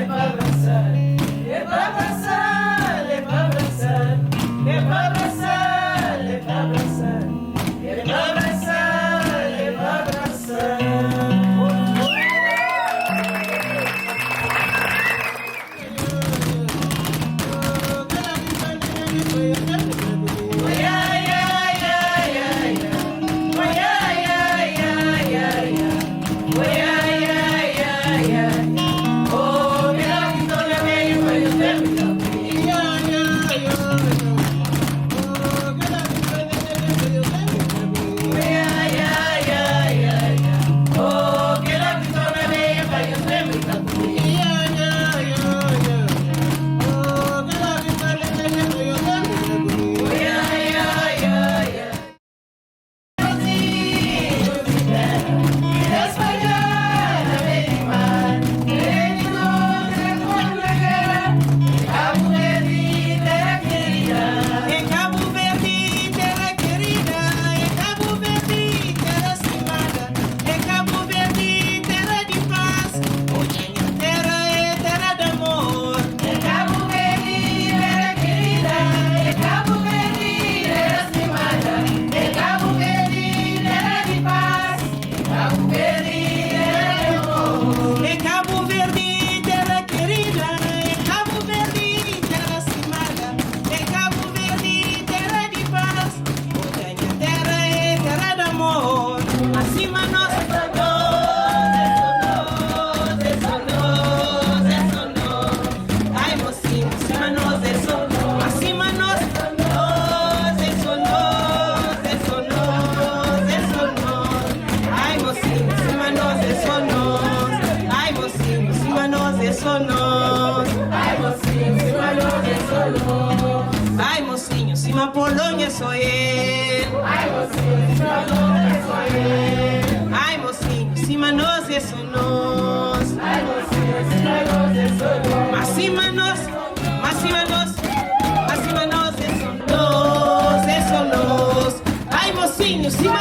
abraçar. acima nós, é só nós, é só nós, é só nós. Ai, mocinho, acima nós, é só nós, acima nós, é só nós, é só nós, é só nós. Ai, mocinho, acima nós, é só nós. Ai, mocinho, acima nós, é só nós. Ai, mocinho, acima nós, é só nós. Ai, mocinho, cima Polônia sou eu. Ai, mocinho, cima Polônia sou eu. Ai, mocinho, cima nós é só nós. Ai, mocinho, cima nós é só nós. Acima nós, acima nós, acima nós é só nós, é só nós. Ai, mocinho, cima